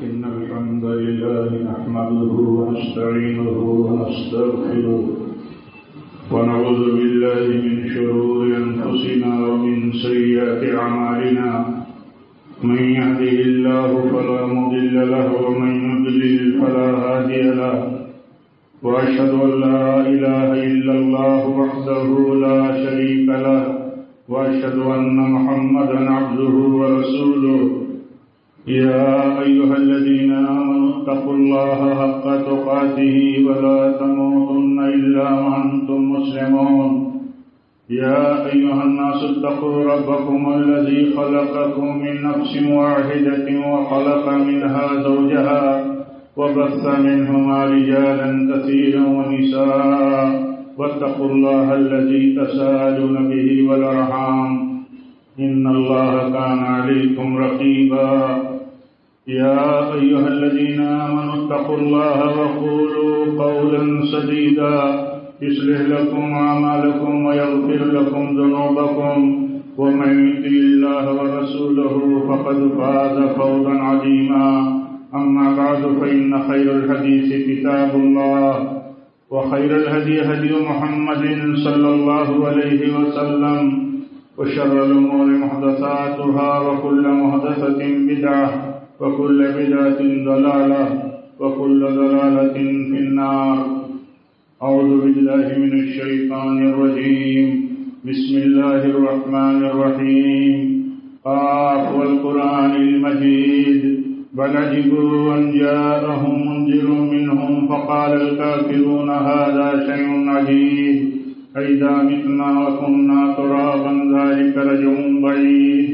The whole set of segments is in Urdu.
إن الحمد لله نحمده ونستعينه ونستغفره ونعوذ بالله من شرور أنفسنا ومن سيئات أعمالنا من يهده الله فلا مضل له ومن يضلل فلا هادي له وأشهد أن لا إله إلا الله وحده لا شريك له وأشهد أن محمدا عبده ورسوله يا أيها الذين آمنوا اتقوا الله حق تقاته ولا تموتن إلا وأنتم مسلمون يا أيها الناس اتقوا ربكم الذي خلقكم من نفس واحدة وخلق منها زوجها وبث منهما رجالا كثيرا ونساء واتقوا الله الذي تساءلون به والأرحام إن الله كان عليكم رقيبا يا أيها الذين آمنوا اتقوا الله وقولوا قولا سديدا يصلح لكم أعمالكم ويغفر لكم ذنوبكم ومن يطع الله ورسوله فقد فاز فوزا عظيما أما بعد فإن خير الحديث كتاب الله وخير الهدي هدي محمد صلى الله عليه وسلم وشر الأمور محدثاتها وكل محدثة بدعة وكل بدعة ضلالة وكل ضلالة في النار. أعوذ بالله من الشيطان الرجيم. بسم الله الرحمن الرحيم. قاف والقرآن المجيد بل عجبوا أن جاءهم منذر منهم فقال الكافرون هذا شيء عجيب أئذا متنا وكنا ترابا ذلك رجع بعيد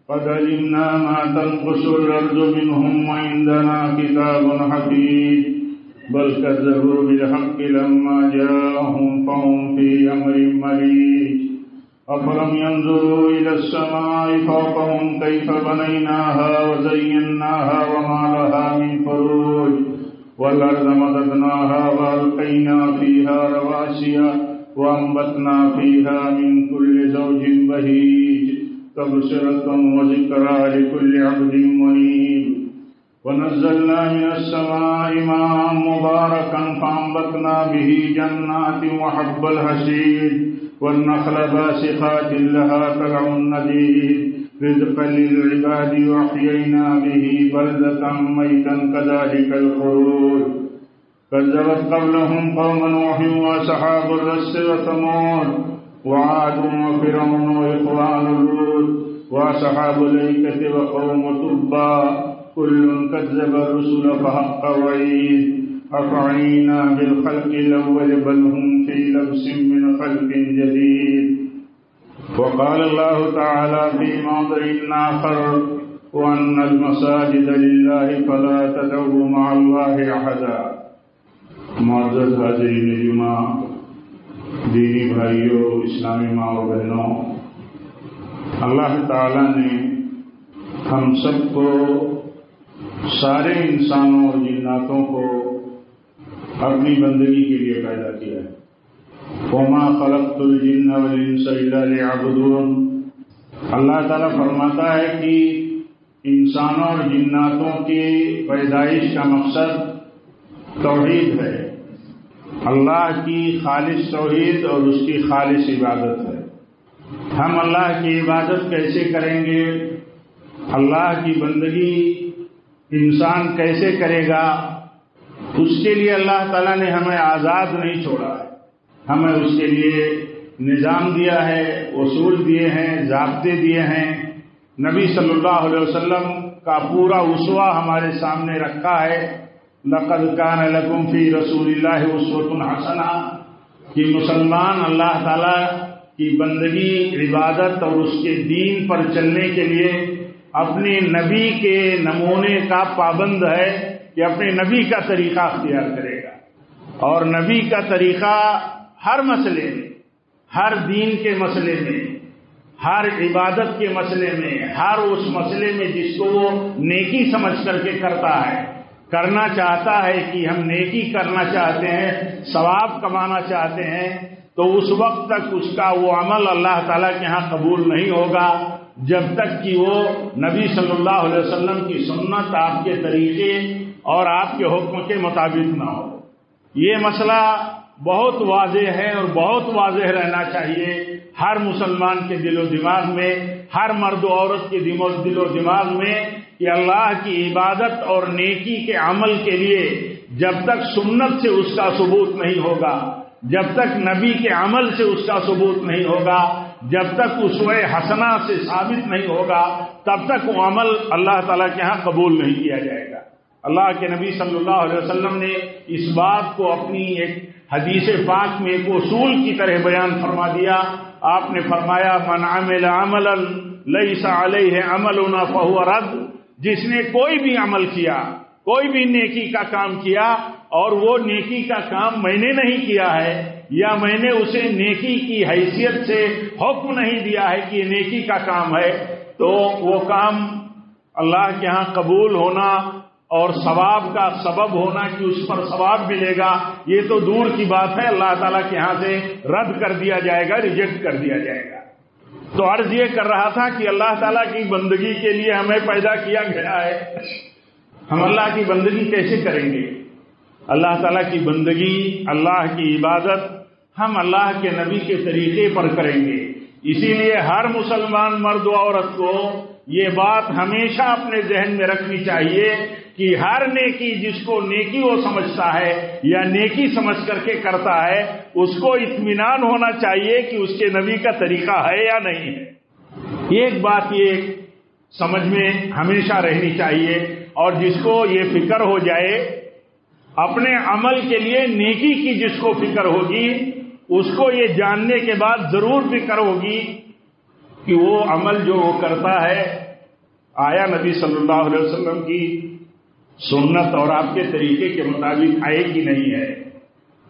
قد علمنا ما تنقص الأرض منهم وعندنا كتاب حفيظ بل كذبوا بالحق لما جاءهم فهم في أمر مريج أفلم ينظروا إلى السماء فوقهم كيف بنيناها وزيناها وما لها من فروج والأرض مددناها وألقينا فيها رواسي وأنبتنا فيها من كل زوج بهيج تبصرة وذكرى لكل عبد منيب ونزلنا من السماء ماء مباركا فأنبتنا به جنات وحب الحصيد والنخل باسقات لها طلع نضيد رزقا للعباد وأحيينا به بلدة ميتا كذلك الخروج كذبت قبلهم قوم نوح وأصحاب الرس وثمود وعاد وفرعون وإخوان لوط وأصحاب الأيكة وقوم تبع كل كذب الرسل فحق وعيد أفعينا بالخلق الأول بل هم في لبس من خلق جديد. وقال الله تعالى في موضع آخر وأن المساجد لله فلا تدعوا مع الله أحدا. معزز حاضرین جمعہ، دینی بھائیوں، اسلامی ماں و بہنوں، اللہ تعالیٰ نے ہم سب کو، سارے انسانوں اور جناتوں کو اپنی بندگی کے لیے پیدا کیا ہے. وَمَا خَلَقْتُ الْجِنَّ وَالْإِنسَ إِلَّا لِيَعْبُدُونِ. اللہ تعالیٰ فرماتا ہے کہ انسانوں اور جناتوں کی پیدائش کا مقصد توحید ہے، اللہ کی خالص توحید اور اس کی خالص عبادت ہے. ہم اللہ کی عبادت کیسے کریں گے، اللہ کی بندگی انسان کیسے کرے گا، اس کے لیے اللہ تعالیٰ نے ہمیں آزاد نہیں چھوڑا ہے. ہمیں اس کے لیے نظام دیا ہے، اصول دیے ہیں، ضابطے دیے ہیں. نبی صلی اللہ علیہ وسلم کا پورا اسوہ ہمارے سامنے رکھا ہے. لقد كان لكم في رسول الله اسوة حسنة کہ مسلمان اللہ تعالیٰ کی بندگی، عبادت اور اس کے دین پر چلنے کے لیے اپنے نبی کے نمونے کا پابند ہے کہ اپنے نبی کا طریقہ اختیار کرے گا. اور نبی کا طریقہ ہر مسئلے میں، ہر دین کے مسئلے میں، ہر عبادت کے مسئلے میں، ہر اس مسئلے میں جس کو وہ نیکی سمجھ کر کے کرنا چاہتا ہے کہ ہم نیکی کرنا چاہتے ہیں، ثواب کمانا چاہتے ہیں، تو اس وقت تک اس کا وہ عمل اللہ تعالیٰ کے ہاں قبول نہیں ہوگا جب تک کہ وہ نبی صلی اللہ علیہ وسلم کی سنت آپ کے طریقے اور آپ کے حکم کے مطابق نہ ہو۔ یہ مسئلہ بہت واضح ہے اور بہت واضح رہنا چاہیے ہر مسلمان کے دل و دماغ میں، ہر مرد و عورت کے دل و دماغ میں، کہ اللہ کی عبادت اور نیکی کے عمل کے لیے جب تک سنت سے اس کا ثبوت نہیں ہوگا، جب تک نبی کے عمل سے اس کا ثبوت نہیں ہوگا، جب تک اسوہ حسنہ سے ثابت نہیں ہوگا، تب تک وہ عمل اللہ تعالیٰ کے ہاں قبول نہیں کیا جائے گا۔ اللہ کے نبی صلی اللہ علیہ وسلم نے اس بات کو اپنی ایک حدیث پاک میں ایک اصول کی طرح بیان فرما دیا۔ آپ نے فرمایا من عمل عملا لیس علیہ عملنا فہو رد، جس نے کوئی بھی عمل کیا، کوئی بھی نیکی کا کام کیا اور وہ نیکی کا کام میں نے نہیں کیا ہے، یا میں نے اسے نیکی کی حیثیت سے حکم نہیں دیا ہے کہ یہ نیکی کا کام ہے، تو وہ کام اللہ کے ہاں قبول ہونا اور ثواب کا سبب ہونا کہ اس پر ثواب ملے گا، یہ تو دور کی بات ہے، اللہ تعالیٰ کے ہاں سے رد کر دیا جائے گا، ریجیکٹ کر دیا جائے گا۔ تو عرض یہ کر رہا تھا کہ اللہ تعالیٰ کی بندگی کے لیے ہمیں پیدا کیا گیا ہے، ہم اللہ کی بندگی کیسے کریں گے؟ اللہ تعالیٰ کی بندگی، اللہ کی عبادت ہم اللہ کے نبی کے طریقے پر کریں گے۔ اسی لیے ہر مسلمان مرد و عورت کو یہ بات ہمیشہ اپنے ذہن میں رکھنی چاہیے کہ ہر نیکی جس کو نیکی وہ سمجھتا ہے یا نیکی سمجھ کر کے کرتا ہے، اس کو اطمینان ہونا چاہیے کہ اس کے نبی کا طریقہ ہے یا نہیں ہے۔ ایک بات یہ سمجھ میں ہمیشہ رہنی چاہیے، اور جس کو یہ فکر ہو جائے اپنے عمل کے لیے نیکی کی جس کو فکر ہوگی، اس کو یہ جاننے کے بعد ضرور فکر ہوگی کہ وہ عمل جو وہ کرتا ہے آیا نبی صلی اللہ علیہ وسلم کی سنت اور آپ کے طریقے کے مطابق آئے کہ نہیں ہے۔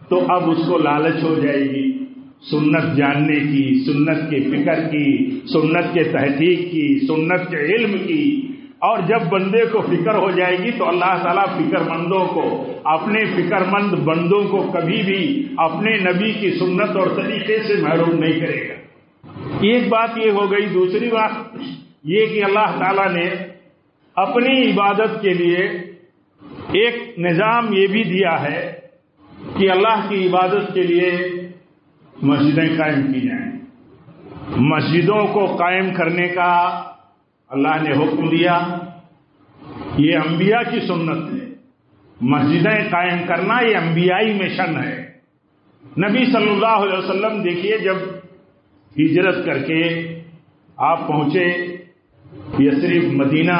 تو اب اس کو لالچ ہو جائے گی سنت جاننے کی، سنت کے فکر کی، سنت کے تحقیق کی، سنت کے علم کی۔ اور جب بندے کو فکر ہو جائے گی تو اللہ تعالیٰ فکر مندوں کو، اپنے فکر مند بندوں کو کبھی بھی اپنے نبی کی سنت اور طریقے سے محروم نہیں کرے گا۔ ایک بات یہ ہو گئی۔ دوسری بات یہ کہ اللہ تعالیٰ نے اپنی عبادت کے لیے ایک نظام یہ بھی دیا ہے کہ اللہ کی عبادت کے لیے مسجدیں قائم کی جائیں۔ مسجدوں کو قائم کرنے کا اللہ نے حکم دیا، یہ انبیاء کی سنت ہے۔ مسجدیں قائم کرنا یہ انبیائی مشن ہے۔ نبی صلی اللہ علیہ وسلم دیکھیے جب ہجرت کر کے آپ پہنچے یثرب مدینہ،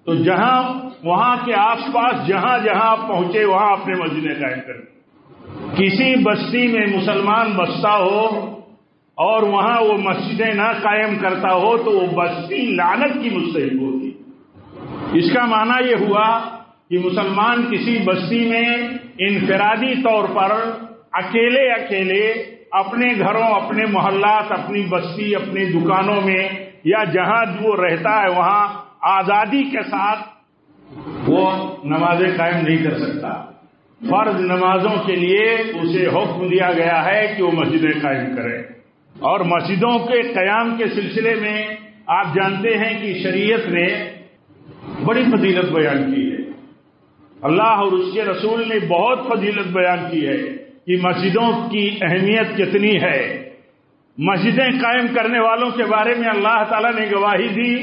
تو جہاں وہاں کے آس پاس جہاں جہاں آپ پہنچے وہاں اپنے مسجدیں قائم کریں۔ کسی بستی میں مسلمان بستا ہو اور وہاں وہ مسجدیں نہ قائم کرتا ہو تو وہ بستی لعنت کی مستحق ہوتی۔ اس کا معنی یہ ہوا کہ مسلمان کسی بستی میں انفرادی طور پر اکیلے اپنے گھروں، اپنے محلات، اپنی بستی، اپنی دکانوں میں یا جہاں وہ رہتا ہے وہاں آزادی کے ساتھ وہ نمازیں قائم نہیں کر سکتا۔ فرض نمازوں کے لیے اسے حکم دیا گیا ہے کہ وہ مسجدیں قائم کرے۔ اور مسجدوں کے قیام کے سلسلے میں آپ جانتے ہیں کہ شریعت نے بڑی فضیلت بیان کی ہے، اللہ اور اس کے رسول نے بہت فضیلت بیان کی ہے کہ مسجدوں کی اہمیت کتنی ہے۔ مسجدیں قائم کرنے والوں کے بارے میں اللہ تعالیٰ نے گواہی دی،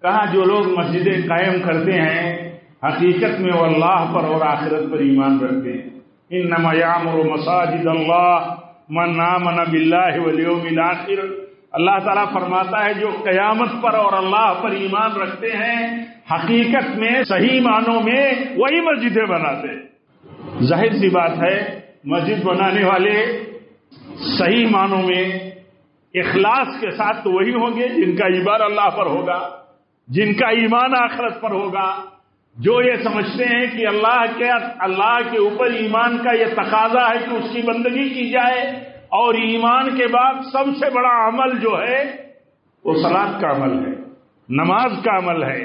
کہا جو لوگ مسجدیں قائم کرتے ہیں حقیقت میں وہ اللہ پر اور آخرت پر ایمان رکھتے ہیں۔ انما یعمر مساجد اللہ من آمن باللہ والیوم الآخر، اللہ تعالیٰ فرماتا ہے جو قیامت پر اور اللہ پر ایمان رکھتے ہیں حقیقت میں صحیح معنوں میں وہی مسجدیں بناتے ہیں۔ ظاہر سی بات ہے مسجد بنانے والے صحیح معنوں میں اخلاص کے ساتھ تو وہی ہوں گے جن کا ایمان اللہ پر ہوگا، جن کا ایمان آخرت پر ہوگا، جو یہ سمجھتے ہیں کہ اللہ کے اوپر ایمان کا یہ تقاضا ہے کہ اس کی بندگی کی جائے، اور ایمان کے بعد سب سے بڑا عمل جو ہے وہ صلاۃ کا عمل ہے، نماز کا عمل ہے،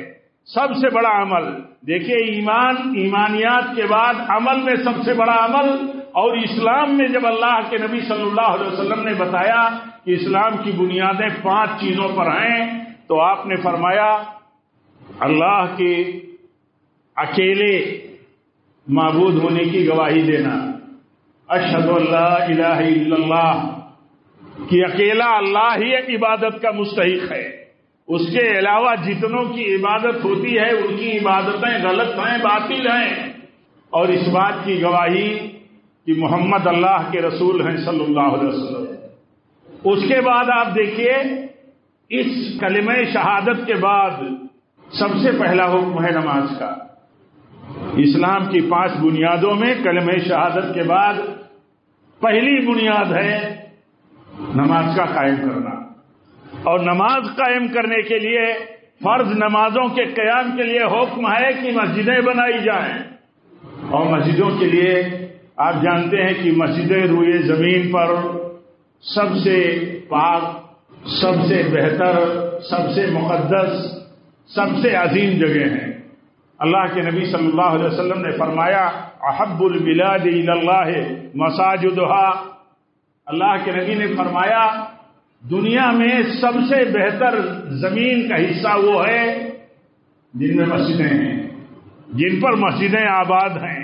سب سے بڑا عمل۔ دیکھیے ایمانیات کے بعد عمل میں سب سے بڑا عمل، اور اسلام میں جب اللہ کے نبی صلی اللہ علیہ وسلم نے بتایا کہ اسلام کی بنیادیں 5 چیزوں پر ہیں، تو آپ نے فرمایا اللہ کے اکیلے معبود ہونے کی گواہی دینا، اشہد ان لا الہ الا اللہ، کہ اکیلا اللہ ہی عبادت کا مستحق ہے، اس کے علاوہ جتنوں کی عبادت ہوتی ہے ان کی عبادتیں غلط ہیں، باطل ہیں، اور اس بات کی گواہی کہ محمد اللہ کے رسول ہیں صلی اللہ علیہ وسلم۔ اس کے بعد آپ دیکھیے اس کلمہ شہادت کے بعد سب سے پہلا حکم ہے نماز کا۔ اسلام کی 5 بنیادوں میں کلمہ شہادت کے بعد پہلی بنیاد ہے نماز کا قائم کرنا، اور نماز قائم کرنے کے لیے فرض نمازوں کے قیام کے لیے حکم ہے کہ مسجدیں بنائی جائیں، اور مسجدوں کے لیے آپ جانتے ہیں کہ مسجدیں روئے زمین پر سب سے پاک، سب سے بہتر، سب سے مقدس، سب سے عظیم جگہ ہیں۔ اللہ کے نبی صلی اللہ علیہ وسلم نے فرمایا احب البلاد الی اللہ مساجدها، اللہ کے نبی نے فرمایا دنیا میں سب سے بہتر زمین کا حصہ وہ ہے جن میں مسجدیں ہیں، جن پر مسجدیں آباد ہیں،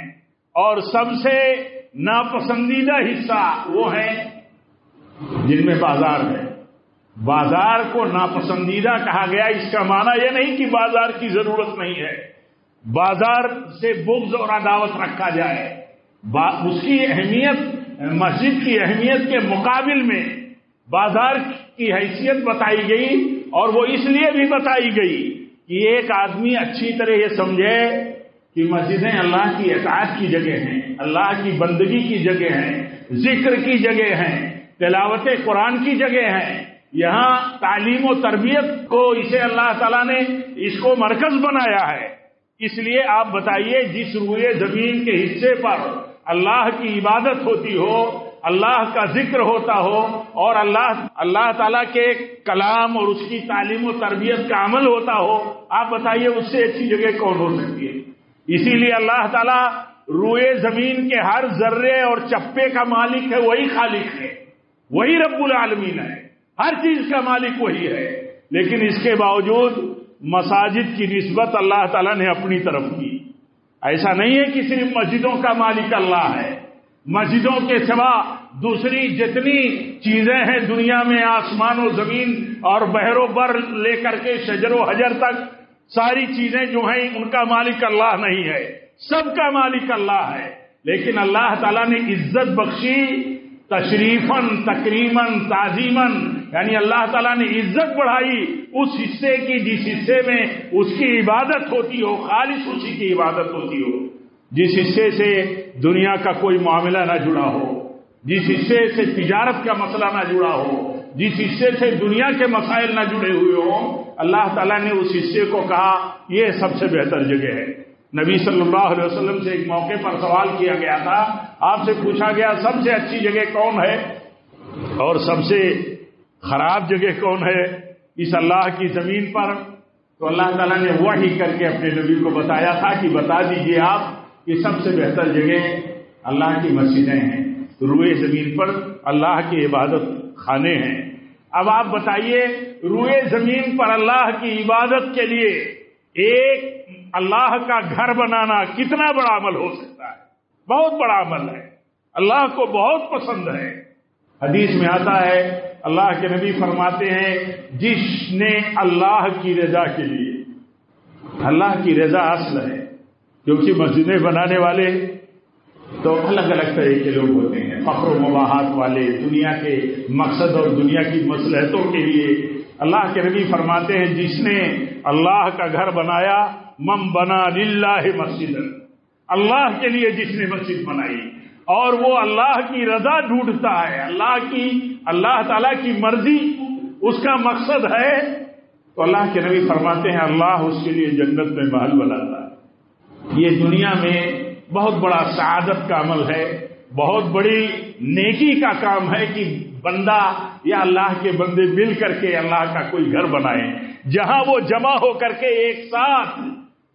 اور سب سے ناپسندیدہ حصہ وہ ہیں جن میں بازار ہے۔ بازار کو ناپسندیدہ کہا گیا، اس کا معنی یہ نہیں کہ بازار کی ضرورت نہیں ہے، بازار سے بغض اور عداوت رکھا جائے، اس کی اہمیت، مسجد کی اہمیت کے مقابل میں بازار کی حیثیت بتائی گئی، اور وہ اس لیے بھی بتائی گئی کہ ایک آدمی اچھی طرح یہ سمجھے کہ مسجدیں اللہ کی اطاعت کی جگہ ہیں، اللہ کی بندگی کی جگہ ہیں، ذکر کی جگہ ہیں، تلاوت قرآن کی جگہ ہیں، یہاں تعلیم و تربیت کو اسے اللہ تعالیٰ نے اس کو مرکز بنایا ہے۔ اس لیے آپ بتائیے جس روئے زمین کے حصے پر اللہ کی عبادت ہوتی ہو، اللہ کا ذکر ہوتا ہو، اور اللہ تعالیٰ کے کلام اور اس کی تعلیم و تربیت کا عمل ہوتا ہو، آپ بتائیے اس سے اچھی جگہ کون ہو سکتی ہے؟ اسی لیے اللہ تعالیٰ روئے زمین کے ہر ذرے اور چپے کا مالک ہے، وہی خالق ہے، وہی رب العالمین ہے، ہر چیز کا مالک وہی ہے، لیکن اس کے باوجود مساجد کی نسبت اللہ تعالیٰ نے اپنی طرف کی۔ ایسا نہیں ہے کہ صرف مسجدوں کا مالک اللہ ہے، مسجدوں کے سوا دوسری جتنی چیزیں ہیں دنیا میں، آسمان و زمین اور بحر و بر لے کر کے شجر و حجر تک، ساری چیزیں جو ہیں ان کا مالک اللہ نہیں ہے، سب کا مالک اللہ ہے، لیکن اللہ تعالیٰ نے عزت بخشی تشریفاً، تکریماً، تعظیماً، یعنی اللہ تعالیٰ نے عزت بڑھائی اس حصے کی جس حصے میں اس کی عبادت ہوتی ہو، خالص اسی کی عبادت ہوتی ہو، جس حصے سے دنیا کا کوئی معاملہ نہ جڑا ہو، جس حصے سے تجارت کا مسئلہ نہ جڑا ہو، جس حصے سے دنیا کے مسائل نہ جڑے ہوئے ہوں، اللہ تعالیٰ نے اس حصے کو کہا یہ سب سے بہتر جگہ ہے۔ نبی صلی اللہ علیہ وسلم سے ایک موقع پر سوال کیا گیا تھا، آپ سے پوچھا گیا سب سے اچھی جگہ کون ہے اور سب سے خراب جگہ کون ہے اس اللہ کی زمین پر؟ تو اللہ تعالیٰ نے وحی کر کے اپنے نبی کو بتایا تھا کہ بتا دیجئے آپ کہ سب سے بہتر جگہ اللہ کی مسجدیں ہیں، روئے زمین پر اللہ کی عبادت خانے ہیں۔ اب آپ بتائیے روئے زمین پر اللہ کی عبادت کے لیے ایک اللہ کا گھر بنانا کتنا بڑا عمل ہو سکتا ہے؟ بہت بڑا عمل ہے، اللہ کو بہت پسند ہے۔ حدیث میں آتا ہے اللہ کے نبی فرماتے ہیں جس نے اللہ کی رضا کے لیے، اللہ کی رضا اصل ہے، کیونکہ مسجدیں بنانے والے تو الگ الگ طرح کے لوگ ہوتے ہیں، فخر و مباحات والے، دنیا کے مقصد اور دنیا کی مصلحتوں کے لیے۔ اللہ کے نبی فرماتے ہیں جس نے اللہ کا گھر بنایا، من بنا للہ مسجد، اللہ کے لیے جس نے مسجد بنائی اور وہ اللہ کی رضا ڈھونڈتا ہے، اللہ تعالیٰ کی مرضی اس کا مقصد ہے، تو اللہ کے نبی فرماتے ہیں اللہ اس کے لیے جنت میں محل بناتا ہے۔ یہ دنیا میں بہت بڑا سعادت کا عمل ہے، بہت بڑی نیکی کا کام ہے کہ بندہ یا اللہ کے بندے مل کر کے اللہ کا کوئی گھر بنائیں، جہاں وہ جمع ہو کر کے ایک ساتھ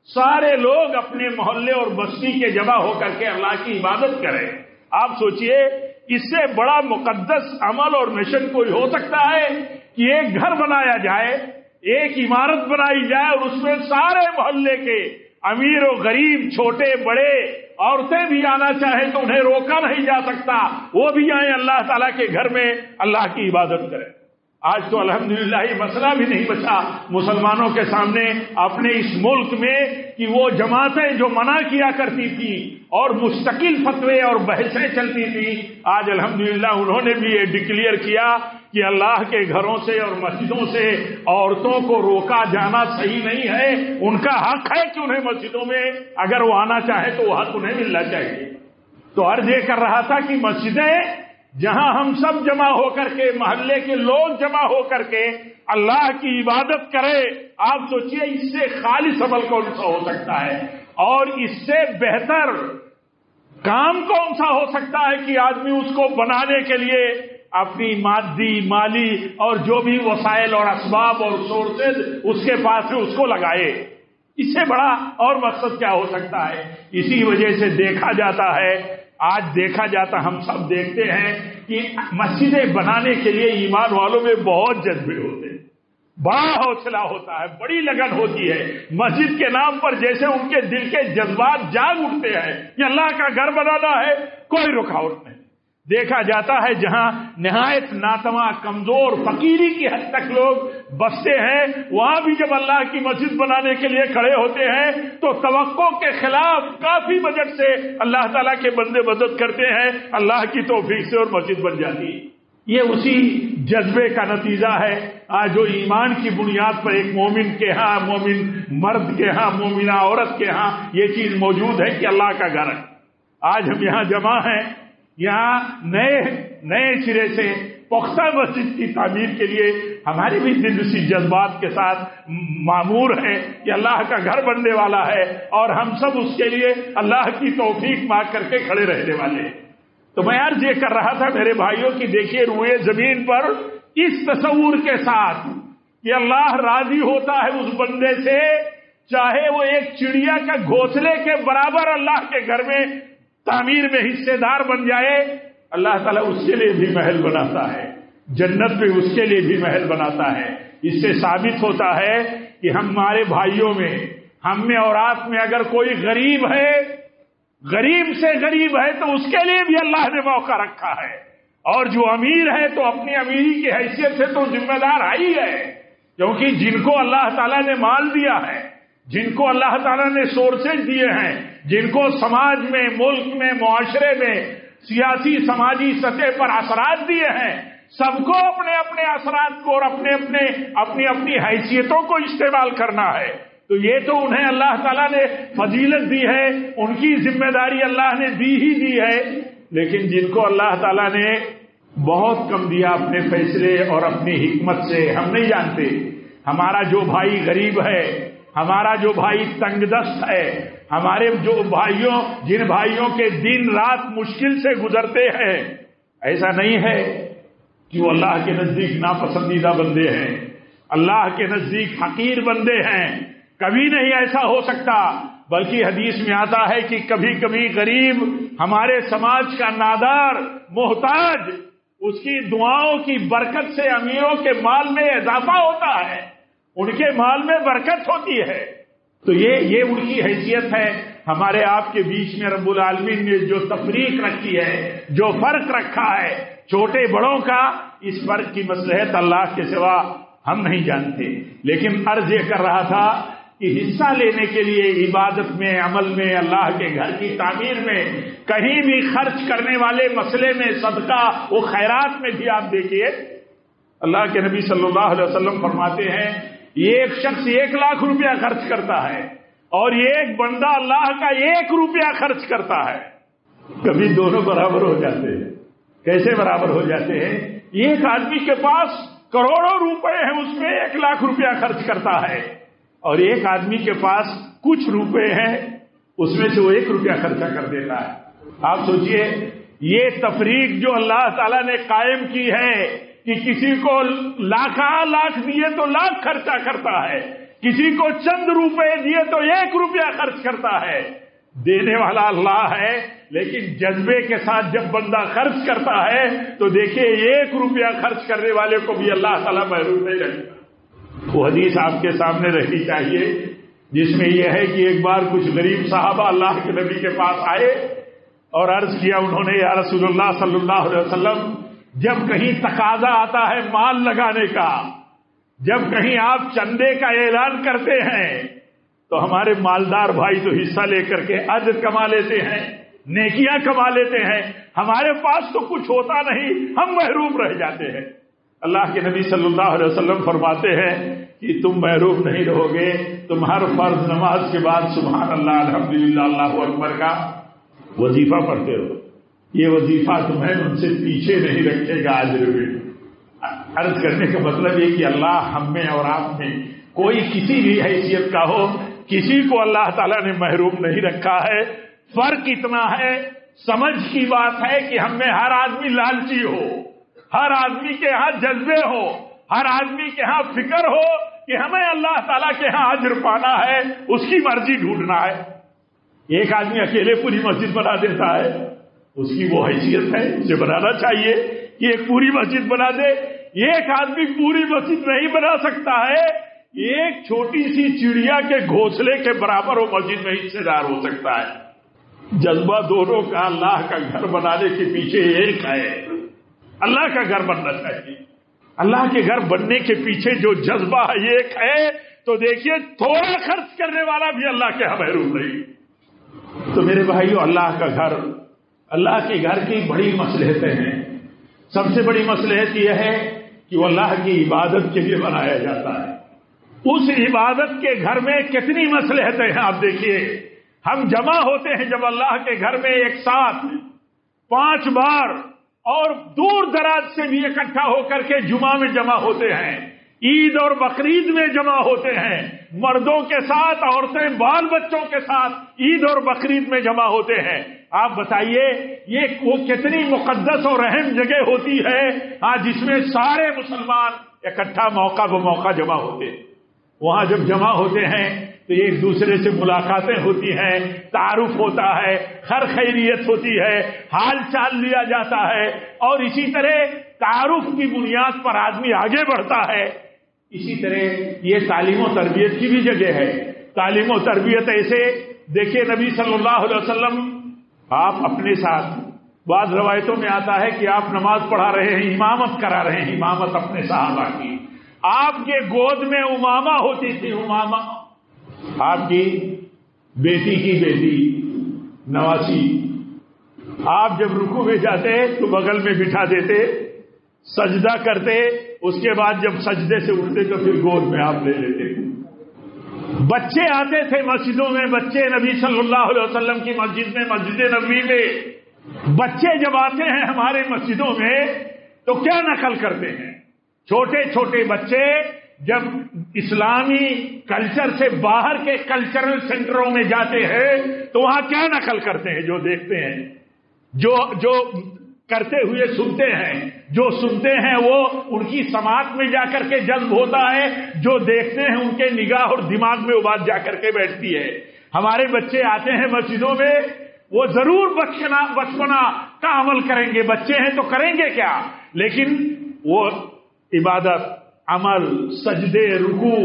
سارے لوگ اپنے محلے اور بستی کے جمع ہو کر کے اللہ کی عبادت کریں۔ آپ سوچئے اس سے بڑا مقدس عمل اور مشن کوئی ہو سکتا ہے کہ ایک گھر بنایا جائے، ایک عمارت بنائی جائے اور اس میں سارے محلے کے امیر و غریب، چھوٹے بڑے، عورتیں بھی آنا چاہیں تو انہیں روکا نہیں جا سکتا، وہ بھی آئیں اللہ تعالیٰ کے گھر میں اللہ کی عبادت کریں۔ آج تو الحمدللہ یہ مسئلہ بھی نہیں بچا مسلمانوں کے سامنے اپنے اس ملک میں کہ وہ جماعتیں جو منع کیا کرتی تھی اور مستقل فتوے اور بحثیں چلتی تھی، آج الحمدللہ انہوں نے بھی یہ ڈکلیئر کیا کہ اللہ کے گھروں سے اور مسجدوں سے عورتوں کو روکا جانا صحیح نہیں ہے، ان کا حق ہے کہ انہیں مسجدوں میں اگر وہ آنا چاہے تو وہ حق انہیں ملنا چاہیے۔ تو عرض یہ کر رہا تھا کہ مسجدیں جہاں ہم سب جمع ہو کر کے، محلے کے لوگ جمع ہو کر کے اللہ کی عبادت کرے، آپ سوچئے اس سے خالص عمل کون سا ہو سکتا ہے، اور اس سے بہتر کام کون سا ہو سکتا ہے کہ آدمی اس کو بنانے کے لیے اپنی مادی، مالی اور جو بھی وسائل اور اسباب اور سورسز اس کے پاس ہے اس کو لگائے۔ اس سے بڑا اور مقصد کیا ہو سکتا ہے؟ اسی وجہ سے دیکھا جاتا ہے، آج دیکھا جاتا، ہم سب دیکھتے ہیں کہ مسجدیں بنانے کے لیے ایمان والوں میں بہت جذبے ہوتے ہیں، بڑا حوصلہ ہوتا ہے، بڑی لگن ہوتی ہے۔ مسجد کے نام پر جیسے ان کے دل کے جذبات جاگ اٹھتے ہیں کہ اللہ کا گھر بنانا ہے، کوئی رکاوٹ نہیں۔ دیکھا جاتا ہے جہاں نہایت ناتواں، کمزور، فقیری کی حد تک لوگ بستے ہیں، وہاں بھی جب اللہ کی مسجد بنانے کے لیے کھڑے ہوتے ہیں تو توقع کے خلاف کافی بجٹ سے اللہ تعالیٰ کے بندے مدد کرتے ہیں، اللہ کی توفیق سے، اور مسجد بن جاتی ہے۔ یہ اسی جذبے کا نتیجہ ہے آج جو ایمان کی بنیاد پر ایک مومن کے ہاں، مومن مرد کے ہاں، مومنہ عورت کے ہاں یہ چیز موجود ہے کہ اللہ کا گھر ہے۔ آج ہم یہاں جمع ہیں، یہاں نئے سرے سے پختہ مسجد کی تعمیر کے لیے ہمارے بھی دل اسی جذبات کے ساتھ معمور ہیں کہ اللہ کا گھر بننے والا ہے، اور ہم سب اس کے لیے اللہ کی توفیق مانگ کر کے کھڑے رہنے والے ہیں۔ تو میں عرض یہ کر رہا تھا میرے بھائیوں کی دیکھیے روئے زمین پر اس تصور کے ساتھ کہ اللہ راضی ہوتا ہے اس بندے سے، چاہے وہ ایک چڑیا کا گھونسلے کے برابر اللہ کے گھر میں تعمیر میں حصے دار بن جائے، اللہ تعالیٰ اس کے لیے بھی محل بناتا ہے، جنت میں اس کے لیے بھی محل بناتا ہے۔ اس سے ثابت ہوتا ہے کہ ہمارے بھائیوں میں، ہم میں اور آپ میں اگر کوئی غریب ہے، غریب سے غریب ہے، تو اس کے لیے بھی اللہ نے موقع رکھا ہے، اور جو امیر ہے تو اپنی امیری کی حیثیت سے تو ذمہ دار ہی ہے، کیونکہ جن کو اللہ تعالیٰ نے مال دیا ہے، جن کو اللہ تعالیٰ نے سورسز دیے ہیں، جن کو سماج میں، ملک میں، معاشرے میں سیاسی سماجی سطح پر اثرات دیے ہیں، سب کو اپنے اپنے اثرات کو اور اپنی اپنی حیثیتوں کو استعمال کرنا ہے۔ تو یہ تو انہیں اللہ تعالیٰ نے فضیلت دی ہے، ان کی ذمہ داری اللہ نے دی ہی دی ہے، لیکن جن کو اللہ تعالیٰ نے بہت کم دیا اپنے فیصلے اور اپنی حکمت سے، ہم نہیں جانتے۔ ہمارا جو بھائی غریب ہے، ہمارا جو بھائی تنگ دست ہے، ہمارے جو بھائیوں، جن بھائیوں کے دن رات مشکل سے گزرتے ہیں، ایسا نہیں ہے کہ وہ اللہ کے نزدیک ناپسندیدہ بندے ہیں، اللہ کے نزدیک حقیر بندے ہیں، کبھی نہیں ایسا ہو سکتا۔ بلکہ حدیث میں آتا ہے کہ کبھی کبھی غریب ہمارے سماج کا نادار، محتاج، اس کی دعاؤں کی برکت سے امیروں کے مال میں اضافہ ہوتا ہے، ان کے مال میں برکت ہوتی ہے۔ تو یہ ان کی حیثیت ہے۔ ہمارے آپ کے بیچ میں رب العالمین نے جو تفریق رکھی ہے، جو فرق رکھا ہے چھوٹے بڑوں کا، اس فرق کی مصلحت اللہ کے سوا ہم نہیں جانتے۔ لیکن عرض یہ کر رہا تھا کہ حصہ لینے کے لیے عبادت میں، عمل میں، اللہ کے گھر کی تعمیر میں، کہیں بھی خرچ کرنے والے مسئلے میں، صدقہ و خیرات میں بھی آپ دیکھیے، اللہ کے نبی صلی اللہ علیہ وسلم فرماتے ہیں ایک شخص 1 لاکھ روپیہ خرچ کرتا ہے اور ایک بندہ اللہ کا 1 روپیہ خرچ کرتا ہے، کبھی دونوں برابر ہو جاتے ہیں۔ کیسے برابر ہو جاتے ہیں؟ ایک آدمی کے پاس کروڑوں روپے ہیں، اس میں 1 لاکھ روپیہ خرچ کرتا ہے، اور ایک آدمی کے پاس کچھ روپے ہیں، اس میں سے وہ 1 روپیہ خرچہ کر دیتا ہے۔ آپ سوچئے یہ تفریق جو اللہ تعالیٰ نے قائم کی ہے کہ کسی کو لاکھ دیے تو لاکھ خرچہ کرتا ہے، کسی کو چند روپے دیے تو 1 روپیہ خرچ کرتا ہے، دینے والا اللہ ہے، لیکن جذبے کے ساتھ جب بندہ خرچ کرتا ہے تو دیکھیے 1 روپیہ خرچ کرنے والے کو بھی اللہ تعالیٰ محروم نہیں رکھتا۔ وہ حدیث آپ کے سامنے رہنی چاہیے جس میں یہ ہے کہ ایک بار کچھ غریب صحابہ اللہ کے نبی کے پاس آئے اور عرض کیا انہوں نے، یا رسول اللہ صلی اللہ علیہ وسلم، جب کہیں تقاضا آتا ہے مال لگانے کا، جب کہیں آپ چندے کا اعلان کرتے ہیں تو ہمارے مالدار بھائی تو حصہ لے کر کے اجر کما لیتے ہیں، نیکیاں کما لیتے ہیں، ہمارے پاس تو کچھ ہوتا نہیں، ہم محروم رہ جاتے ہیں۔ اللہ کے نبی صلی اللہ علیہ وسلم فرماتے ہیں کہ تم محروم نہیں رہو گے، تم ہر فرض نماز کے بعد سبحان اللہ الحمدللہ اللہ اکبر کا وظیفہ پڑھتے ہو، یہ وظیفہ تمہیں ان سے پیچھے نہیں رکھے گا اجر میں۔ عرض کرنے کا مطلب یہ کہ اللہ ہم میں اور آپ میں کوئی کسی بھی حیثیت کا ہو، کسی کو اللہ تعالیٰ نے محروم نہیں رکھا ہے۔ فرق اتنا ہے، سمجھ کی بات ہے کہ ہم میں ہر آدمی لالچی ہو، ہر آدمی کے ہاں جذبے ہو، ہر آدمی کے ہاں فکر ہو کہ ہمیں اللہ تعالیٰ کے ہاں اجر پانا ہے، اس کی مرضی ڈھونڈنا ہے۔ ایک آدمی اکیلے پوری مسجد بنا دیتا ہے، اس کی وہ حیثیت ہے، اسے بنانا چاہیے کہ ایک پوری مسجد بنا دے۔ ایک آدمی پوری مسجد نہیں بنا سکتا ہے، ایک چھوٹی سی چڑیا کے گھونسلے کے برابر وہ مسجد میں حصے دار ہو سکتا ہے۔ جذبہ دونوں کا اللہ کا گھر بنانے کے پیچھے ایک ہے، اللہ کا گھر بننا چاہیے۔ اللہ کے گھر بننے کے پیچھے جو جذبہ ایک ہے تو دیکھیے تھوڑا خرچ کرنے والا بھی اللہ کے ہاں محروم نہیں۔ تو میرے بھائیو، اللہ کا گھر، اللہ کے گھر کی بڑی مصلحتیں ہیں۔ سب سے بڑی مصلحت یہ ہے کہ وہ اللہ کی عبادت کے لیے بنایا جاتا ہے۔ اس عبادت کے گھر میں کتنی مصلحتیں ہیں آپ دیکھیے۔ ہم جمع ہوتے ہیں جب اللہ کے گھر میں ایک ساتھ 5 بار، اور دور دراز سے بھی اکٹھا ہو کر کے جمعہ میں جمع ہوتے ہیں، عید اور بقرعید میں جمع ہوتے ہیں، مردوں کے ساتھ، عورتیں بال بچوں کے ساتھ عید اور بقرعید میں جمع ہوتے ہیں۔ آپ بتائیے یہ وہ کتنی مقدس اور اہم جگہ ہوتی ہے جس میں سارے مسلمان اکٹھا موقع بموقع جمع ہوتے ہیں۔ وہاں جب جمع ہوتے ہیں تو ایک دوسرے سے ملاقاتیں ہوتی ہیں، تعارف ہوتا ہے، خیر خیریت ہوتی ہے، حال چال لیا جاتا ہے، اور اسی طرح تعارف کی بنیاد پر آدمی آگے بڑھتا ہے۔ اسی طرح یہ تعلیم و تربیت کی بھی جگہ ہے۔ تعلیم و تربیت ایسے دیکھیے، نبی صلی اللہ علیہ وسلم آپ اپنے ساتھ، بعض روایتوں میں آتا ہے کہ آپ نماز پڑھا رہے ہیں، امامت کرا رہے ہیں، امامت اپنے صحابہ کی۔ آپ کے گود میں امامہ ہوتی تھی، امامہ آپ کی بیٹی کی بیٹی نواسی۔ آپ جب رکوع میں جاتے تو بغل میں بٹھا دیتے، سجدہ کرتے، اس کے بعد جب سجدے سے اٹھتے تو پھر گود میں آپ لے لیتے۔ بچے آتے تھے مسجدوں میں، بچے نبی صلی اللہ علیہ وسلم کی مسجد میں، مسجد نبوی میں بچے جب آتے ہیں ہمارے مسجدوں میں تو کیا نقل کرتے ہیں؟ چھوٹے چھوٹے بچے جب اسلامی کلچر سے باہر کے کلچرل سینٹروں میں جاتے ہیں تو وہاں کیا نقل کرتے ہیں؟ جو دیکھتے ہیں، جو کرتے ہوئے سنتے ہیں، جو سنتے ہیں وہ ان کی سماعت میں جا کر کے جذب ہوتا ہے، جو دیکھتے ہیں ان کے نگاہ اور دماغ میں وہ بات جا کر کے بیٹھتی ہے۔ ہمارے بچے آتے ہیں مسجدوں میں، وہ ضرور بچپنا کا عمل کریں گے، بچے ہیں تو کریں گے کیا، لیکن وہ عبادت، عمل، سجدے، رکوع۔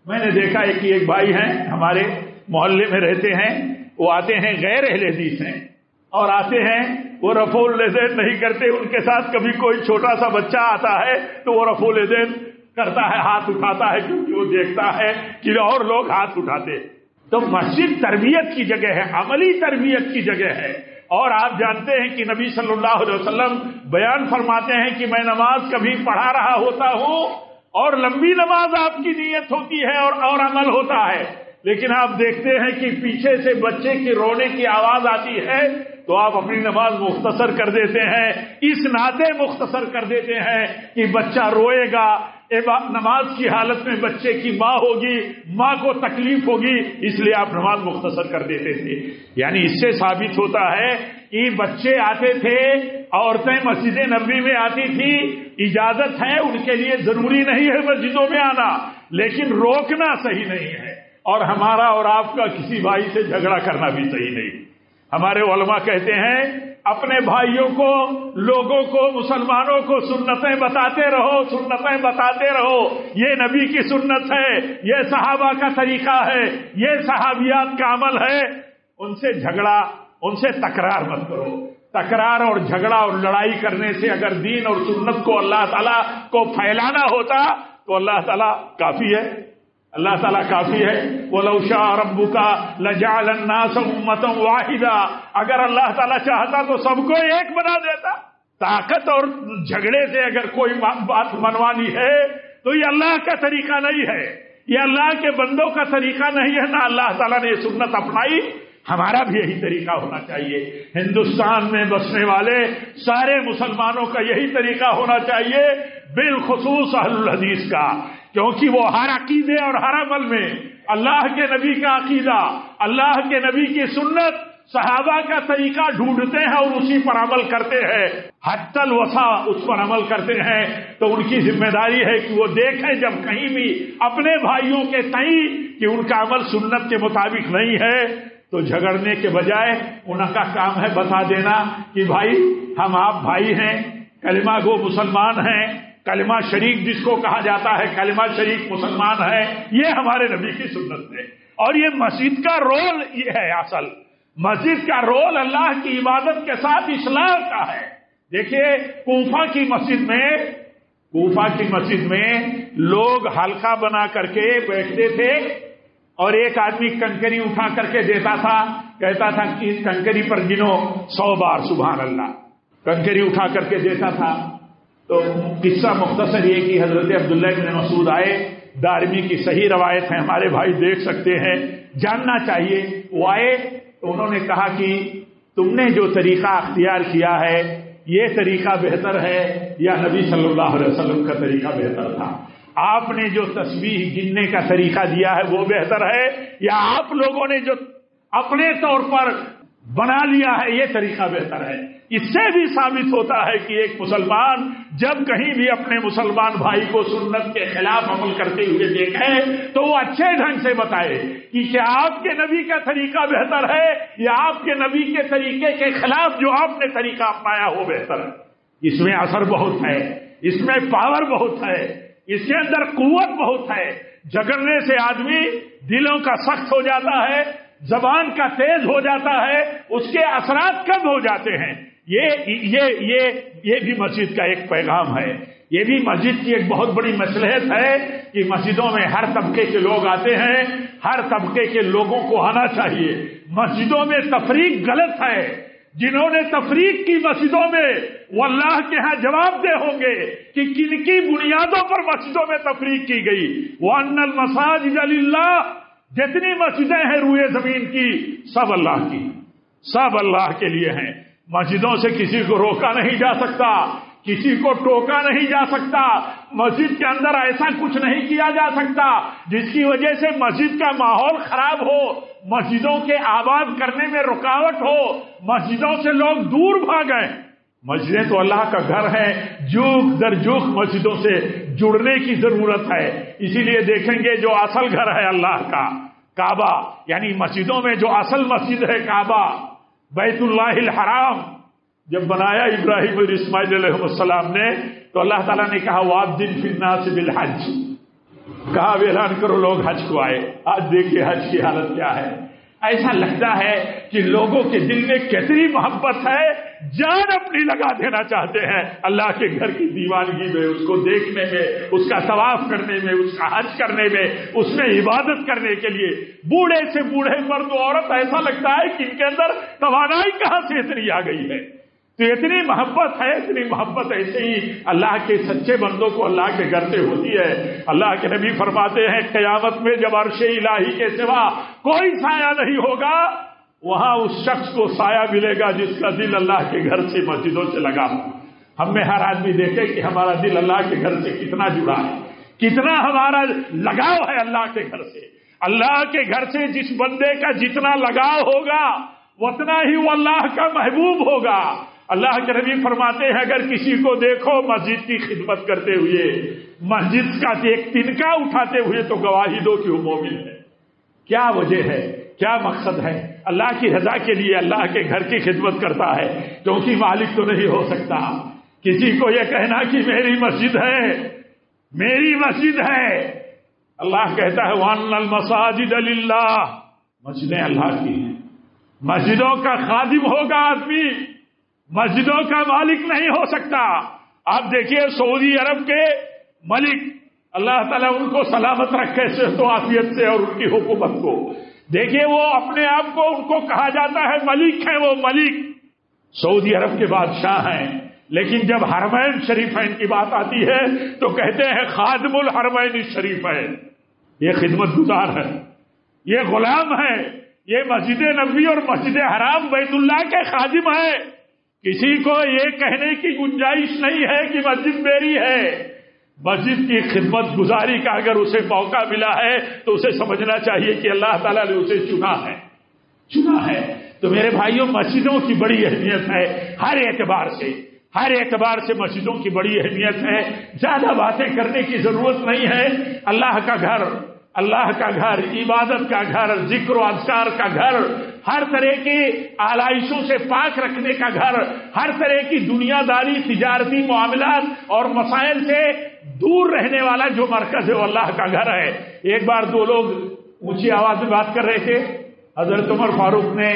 میں نے دیکھا ہے کہ ایک بھائی ہیں ہمارے محلے میں رہتے ہیں، وہ آتے ہیں غیر اہل حدیث ہیں، اور آتے ہیں وہ رفع الیدین نہیں کرتے، ان کے ساتھ کبھی کوئی چھوٹا سا بچہ آتا ہے تو وہ رفع الیدین کرتا ہے، ہاتھ اٹھاتا ہے، کیونکہ وہ دیکھتا ہے کہ اور لوگ ہاتھ اٹھاتے۔ تو مسجد تربیت کی جگہ ہے، عملی تربیت کی جگہ ہے۔ اور آپ جانتے ہیں کہ نبی صلی اللہ علیہ وسلم بیان فرماتے ہیں کہ میں نماز کبھی پڑھا رہا ہوتا ہوں اور لمبی نماز آپ کی نیت ہوتی ہے اور عمل ہوتا ہے، لیکن آپ دیکھتے ہیں کہ پیچھے سے بچے کی رونے کی آواز آتی ہے تو آپ اپنی نماز مختصر کر دیتے ہیں، اس ناطے مختصر کر دیتے ہیں کہ بچہ روئے گا، نماز کی حالت میں بچے کی ماں ہوگی، ماں کو تکلیف ہوگی، اس لیے آپ نماز مختصر کر دیتے تھے۔ یعنی اس سے ثابت ہوتا ہے کہ بچے آتے تھے، عورتیں مسجد نبوی میں آتی تھی، اجازت ہے ان کے لیے، ضروری نہیں ہے مسجدوں میں آنا، لیکن روکنا صحیح نہیں ہے۔ اور ہمارا اور آپ کا کسی بھائی سے جھگڑا کرنا بھی صحیح نہیں۔ ہمارے علماء کہتے ہیں اپنے بھائیوں کو، لوگوں کو، مسلمانوں کو سنتیں بتاتے رہو، سنتیں بتاتے رہو۔ یہ نبی کی سنت ہے، یہ صحابہ کا طریقہ ہے، یہ صحابیات کا عمل ہے۔ ان سے جھگڑا، ان سے تکرار مت کرو۔ تکرار اور جھگڑا اور لڑائی کرنے سے اگر دین اور سنت کو اللہ تعالیٰ کو پھیلانا ہوتا تو اللہ تعالیٰ کافی ہے، اللہ تعالیٰ کافی ہے۔ وَلَوْ شَاءَ رَبُّكَ لَجَعَلَ النَّاسَ أُمَّةً وَاحِدًا، اگر اللہ تعالیٰ چاہتا تو سب کو ایک بنا دیتا۔ طاقت اور جھگڑے سے اگر کوئی بات منوانی ہے تو یہ اللہ کا طریقہ نہیں ہے، یہ اللہ کے بندوں کا طریقہ نہیں ہے، نہ اللہ تعالیٰ نے یہ سنت اپنائی۔ ہمارا بھی یہی طریقہ ہونا چاہیے، ہندوستان میں بسنے والے سارے مسلمانوں کا یہی طریقہ ہونا چاہیے، بالخصوص اہل الحدیث کا، کیونکہ وہ ہر عقیدے اور ہر عمل میں اللہ کے نبی کا عقیدہ، اللہ کے نبی کی سنت، صحابہ کا طریقہ ڈھونڈتے ہیں اور اسی پر عمل کرتے ہیں، حتی الوسع اس پر عمل کرتے ہیں۔ تو ان کی ذمہ داری ہے کہ وہ دیکھیں جب کہیں بھی اپنے بھائیوں کے تئیں کہ ان کا عمل سنت کے مطابق نہیں ہے تو جھگڑنے کے بجائے ان کا کام ہے بتا دینا کہ بھائی ہم آپ بھائی ہیں، کلمہ گو مسلمان ہیں، کلمہ شریک جس کو کہا جاتا ہے کلمہ شریک مسلمان ہے، یہ ہمارے نبی کی سنت ہے۔ اور یہ مسجد کا رول یہ ہے، اصل مسجد کا رول اللہ کی عبادت کے ساتھ اصلاح کا ہے۔ دیکھیے کوفہ کی مسجد میں لوگ حلقہ بنا کر کے بیٹھتے تھے اور ایک آدمی کنکری اٹھا کر کے دیتا تھا، کہتا تھا کہ اس کنکری پر گنو 100 بار سبحان اللہ، کنکری اٹھا کر کے دیتا تھا۔ تو قصہ مختصر یہ کہ حضرت عبداللہ بن مسعود آئے، دارمی کی صحیح روایت ہے، ہمارے بھائی دیکھ سکتے ہیں، جاننا چاہیے۔ وہ آئے تو انہوں نے کہا کہ تم نے جو طریقہ اختیار کیا ہے یہ طریقہ بہتر ہے یا نبی صلی اللہ علیہ وسلم کا طریقہ بہتر تھا؟ آپ نے جو تسبیح گننے کا طریقہ دیا ہے وہ بہتر ہے یا آپ لوگوں نے جو اپنے طور پر بنا لیا ہے یہ طریقہ بہتر ہے؟ اس سے بھی ثابت ہوتا ہے کہ ایک مسلمان جب کہیں بھی اپنے مسلمان بھائی کو سنت کے خلاف عمل کرتے ہوئے دیکھے تو وہ اچھے ڈھنگ سے بتائے کہ کیا آپ کے نبی کا طریقہ بہتر ہے یا آپ کے نبی کے طریقے کے خلاف جو آپ نے طریقہ اپنایا وہ بہتر ہے۔ اس میں اثر بہت ہے، اس میں پاور بہت ہے، اس کے اندر قوت بہت ہے۔ جھگڑنے سے آدمی دلوں کا سخت ہو جاتا ہے، زبان کا تیز ہو جاتا ہے، اس کے اثرات کم ہو جاتے ہیں۔ یہ بھی مسجد کا ایک پیغام ہے، یہ بھی مسجد کی ایک بہت بڑی مصلحت ہے کہ مسجدوں میں ہر طبقے کے لوگ آتے ہیں، ہر طبقے کے لوگوں کو آنا چاہیے۔ مسجدوں میں تفریق غلط ہے، جنہوں نے تفریق کی مسجدوں میں وہ اللہ کے ہاں جواب دہ ہوں گے کہ کن کی بنیادوں پر مسجدوں میں تفریق کی گئی۔ وَأَنَّ الْمَسَاجِدَ لِلَّهِ، جتنی مسجدیں ہیں روئے زمین کی سب اللہ کی، سب اللہ کے لیے ہیں۔ مسجدوں سے کسی کو روکا نہیں جا سکتا، کسی کو ٹوکا نہیں جا سکتا، مسجد کے اندر ایسا کچھ نہیں کیا جا سکتا جس کی وجہ سے مسجد کا ماحول خراب ہو، مسجدوں کے آباد کرنے میں رکاوٹ ہو، مسجدوں سے لوگ دور بھاگیں۔ مسجدیں تو اللہ کا گھر ہے، جوک در جوک مسجدوں سے جڑنے کی ضرورت ہے۔ اسی لیے دیکھیں گے جو اصل گھر ہے اللہ کا کعبہ، یعنی مسجدوں میں جو اصل مسجد ہے کعبہ، بیت اللہ الحرام، جب بنایا ابراہیم اور اسماعیل علیہ السلام نے تو اللہ تعالیٰ نے کہا وَأَذِّن فِي النَّاسِ بِالْحَجِّ، کہا اعلان کرو لوگ حج کو آئے۔ آج دیکھیے حج کی حالت کیا ہے۔ ایسا لگتا ہے کہ لوگوں کے دل میں کتنی محبت ہے، جان اپنی لگا دینا چاہتے ہیں اللہ کے گھر کی دیوانگی میں، اس کو دیکھنے میں، اس کا طواف کرنے میں، اس کا حج کرنے میں، اس میں عبادت کرنے کے لیے۔ بوڑھے سے بوڑھے مرد و عورت ایسا لگتا ہے کہ ان کے اندر توانائی کہاں سے اتنی آ گئی ہے۔ تو اتنی محبت ہے، اتنی محبت ایسے ہی اللہ کے سچے بندوں کو اللہ کے گھر سے ہوتی ہے۔ اللہ کے نبی فرماتے ہیں قیامت میں جب عرش الہی کے سوا کوئی سایہ نہیں ہوگا، وہاں اس شخص کو سایہ ملے گا جس کا دل اللہ کے گھر سے مسجدوں سے لگا ہو۔ ہم میں ہر آدمی دیکھے کہ ہمارا دل اللہ کے گھر سے کتنا جڑا ہے، کتنا ہمارا لگاؤ ہے اللہ کے گھر سے۔ اللہ کے گھر سے جس بندے کا جتنا لگاؤ ہوگا اتنا ہی وہ اللہ کا محبوب ہوگا۔ اللہ کے نبی فرماتے ہیں اگر کسی کو دیکھو مسجد کی خدمت کرتے ہوئے، مسجد کا ایک تنکا اٹھاتے ہوئے تو گواہی دو کہ وہ مومن ہے۔ کیا وجہ ہے، کیا مقصد ہے؟ اللہ کی رضا کے لیے اللہ کے گھر کی خدمت کرتا ہے، کیونکہ مالک تو نہیں ہو سکتا۔ کسی کو یہ کہنا کہ میری مسجد ہے، میری مسجد ہے، اللہ کہتا ہے وَأَنَّ الْمَسَاجِدَ لِلَّهِ، مسجدیں اللہ کی ہیں۔ مسجدوں کا خادم ہوگا آدمی، مسجدوں کا مالک نہیں ہو سکتا۔ آپ دیکھیے سعودی عرب کے ملک، اللہ تعالیٰ ان کو سلامت رکھے صحت و عافیت سے، اور ان کی حکومت کو دیکھیے، وہ اپنے آپ کو ان کو کہا جاتا ہے ملک ہیں، وہ ملک سعودی عرب کے بادشاہ ہیں، لیکن جب حرمین شریفین کی بات آتی ہے تو کہتے ہیں خادم الحرمین الشریفین، یہ خدمت گزار ہے، یہ غلام ہے، یہ مسجد نبوی اور مسجد حرام بیت اللہ کے خادم ہے۔ کسی کو یہ کہنے کی گنجائش نہیں ہے کہ مسجد میری ہے۔ مسجد کی خدمت گزاری کا اگر اسے موقع ملا ہے تو اسے سمجھنا چاہیے کہ اللہ تعالیٰ نے اسے چنا ہے۔ تو میرے بھائیوں، مسجدوں کی بڑی اہمیت ہے، ہر اعتبار سے مسجدوں کی بڑی اہمیت ہے۔ زیادہ باتیں کرنے کی ضرورت نہیں ہے۔ اللہ کا گھر، عبادت کا گھر، ذکر و اذکار کا گھر، ہر طرح کی آلائشوں سے پاک رکھنے کا گھر، ہر طرح کی دنیا داری، تجارتی معاملات اور مسائل سے دور رہنے والا جو مرکز ہے وہ اللہ کا گھر ہے۔ ایک بار دو لوگ اونچی آواز میں بات کر رہے تھے، حضرت عمر فاروق نے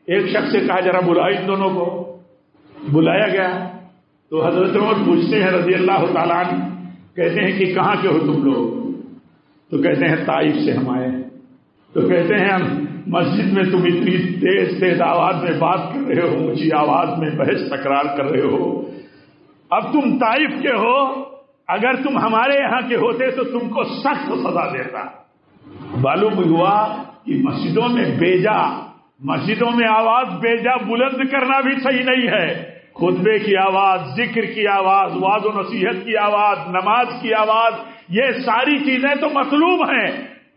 ایک شخص سے کہا ذرا بلاؤ ان دونوں کو۔ بلایا گیا تو حضرت عمر پوچھتے ہیں رضی اللہ تعالیٰ عنہ، کہتے ہیں کہ کہاں کے ہو تم لوگ؟ تو کہتے ہیں طائف سے ہم آئے۔ تو کہتے ہیں ہم مسجد میں تم اتنی تیز آواز میں بات کر رہے ہو، اونچی آواز میں بحث تکرار کر رہے ہو، اب تم طائف کے ہو، اگر تم ہمارے یہاں کے ہوتے تو تم کو سخت سزا دیتا۔ معلوم ہوا کہ مسجدوں میں آواز بیجا بلند کرنا بھی صحیح نہیں ہے۔ خطبے کی آواز، ذکر کی آواز، وعظ و نصیحت کی آواز، نماز کی آواز، یہ ساری چیزیں تو مطلوب ہیں،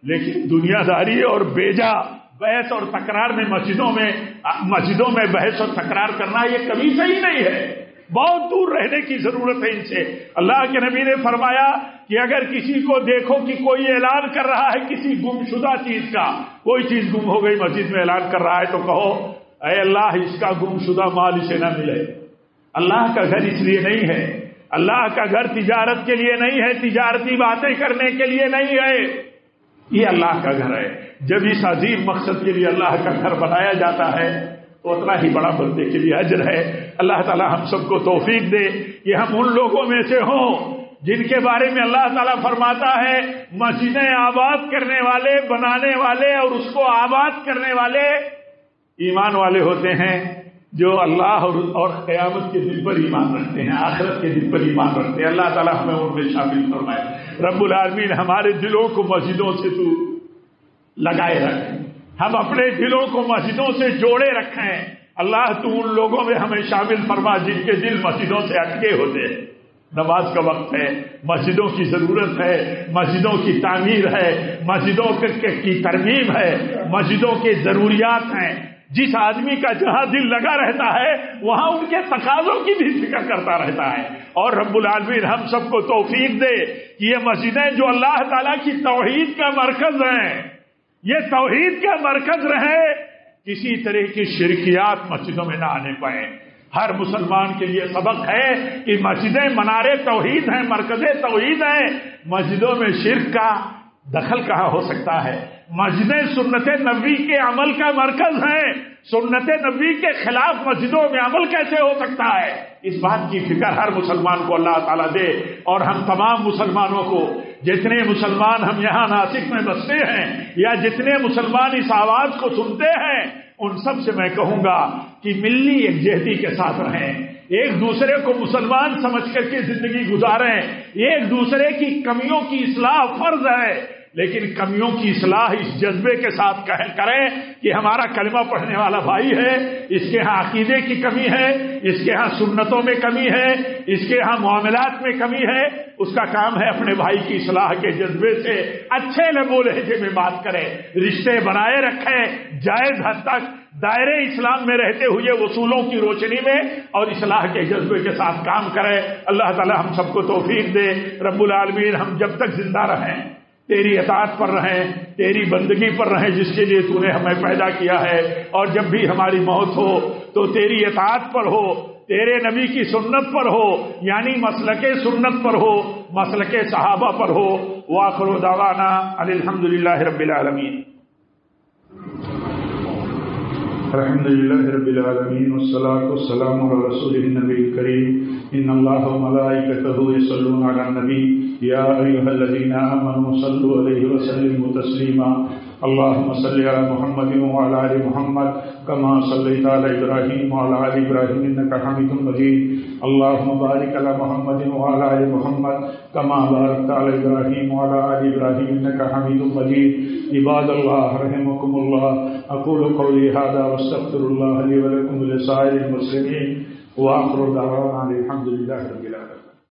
لیکن دنیا داری اور بیجا بحث اور تکرار میں مسجدوں میں بحث اور تکرار کرنا یہ کبھی صحیح نہیں ہے۔ بہت دور رہنے کی ضرورت ہے ان سے۔ اللہ کے نبی نے فرمایا کہ اگر کسی کو دیکھو کہ کوئی اعلان کر رہا ہے کسی گمشدہ چیز کا، کوئی چیز گم ہو گئی مسجد میں اعلان کر رہا ہے، تو کہو اے اللہ اس کا گمشدہ مال اسے نہ ملے۔ اللہ کا گھر اس لیے نہیں ہے، اللہ کا گھر تجارت کے لیے نہیں ہے، تجارتی باتیں کرنے کے لیے نہیں ہے، یہ اللہ کا گھر ہے۔ جب اس عظیم مقصد کے لیے اللہ کا گھر بنایا جاتا ہے تو اتنا ہی بڑا بندے کے لیے اجر ہے۔ اللہ تعالی ہم سب کو توفیق دے کہ ہم ان لوگوں میں سے ہوں جن کے بارے میں اللہ تعالیٰ فرماتا ہے مسجدیں آباد کرنے والے، بنانے والے اور اس کو آباد کرنے والے ایمان والے ہوتے ہیں، جو اللہ اور قیامت کے دن پر ایمان رکھتے ہیں، آخرت کے دن پر ایمان رکھتے ہیں۔ اللہ تعالیٰ ہمیں ان میں شامل فرمائے۔ رب العالمین ہمارے دلوں کو مسجدوں سے تو لگائے رکھیں، ہم اپنے دلوں کو مسجدوں سے جوڑے رکھیں۔ اللہ تو ان لوگوں میں ہمیں شامل فرما جن کے دل مسجدوں سے اٹکے ہوتے ہیں۔ نماز کا وقت ہے، مسجدوں کی ضرورت ہے، مسجدوں کی تعمیر ہے، مسجدوں کی ترمیم ہے، مسجدوں کے ضروریات ہیں۔ جس آدمی کا جہاں دل لگا رہتا ہے وہاں ان کے تقاضوں کی بھی فکر کرتا رہتا ہے۔ اور رب العالمین ہم سب کو توفیق دے کہ یہ مسجدیں جو اللہ تعالیٰ کی توحید کا مرکز ہیں، یہ توحید کا مرکز رہے، کسی طرح کی شرکیات مسجدوں میں نہ آنے پائیں۔ ہر مسلمان کے لیے سبق ہے کہ مسجدیں منار توحید ہیں، مرکز توحید ہیں، مسجدوں میں شرک کا دخل کہاں ہو سکتا ہے؟ مسجدیں سنت نبوی کے عمل کا مرکز ہیں، سنت نبوی کے خلاف مسجدوں میں عمل کیسے ہو سکتا ہے؟ اس بات کی فکر ہر مسلمان کو اللہ تعالیٰ دے، اور ہم تمام مسلمانوں کو، جتنے مسلمان ہم یہاں ناسک میں بستے ہیں یا جتنے مسلمان اس آواز کو سنتے ہیں، ان سب سے میں کہوں گا کہ ملی یکجہتی کے ساتھ رہیں، ایک دوسرے کو مسلمان سمجھ کر کے زندگی گزاریں، ایک دوسرے کی کمیوں کی اصلاح فرض ہے، لیکن کمیوں کی اصلاح اس جذبے کے ساتھ کریں کہ ہمارا کلمہ پڑھنے والا بھائی ہے، اس کے ہاں عقیدے کی کمی ہے، اس کے ہاں سنتوں میں کمی ہے، اس کے ہاں معاملات میں کمی ہے، اس کا کام ہے اپنے بھائی کی اصلاح کے جذبے سے اچھے لب و لہجے میں بات کرے، رشتے بنائے رکھیں، جائز حد تک دائرے اسلام میں رہتے ہوئے اصولوں کی روشنی میں اور اصلاح کے جذبے کے ساتھ کام کریں۔ اللہ تعالی ہم سب کو توفیق دے۔ رب العالمین ہم جب تک زندہ رہیں تیری اطاعت پر رہیں، تیری بندگی پر رہیں جس کے لیے تو نے ہمیں پیدا کیا ہے، اور جب بھی ہماری موت ہو تو تیری اطاعت پر ہو، تیرے نبی کی سنت پر ہو، یعنی مسلک سنت پر ہو، مسلک صحابہ پر ہو۔ وآخر دعوانا الحمدللہ رب العالمین۔ الحمد لله رب العالمين والصلاة والسلام على رسوله النبي الكريم إن الله وملائكته يصلون على النبي يا أيها الذين آمنوا صلوا عليه وسلموا تسليما اللهم صل على محمد وعلى آل محمد كما صليت على إبراهيم وعلى آل إبراهيم إنك حميد مجيد اللهم بارك على محمد وعلى آل محمد كما باركت على إبراهيم وعلى آل إبراهيم إنك حميد مجيد عباد الله رحمكم الله أقول قولي هذا واستغفر الله لي ولكم ولسائر المسلمين وآخر دعوانا الحمد لله رب العالمين۔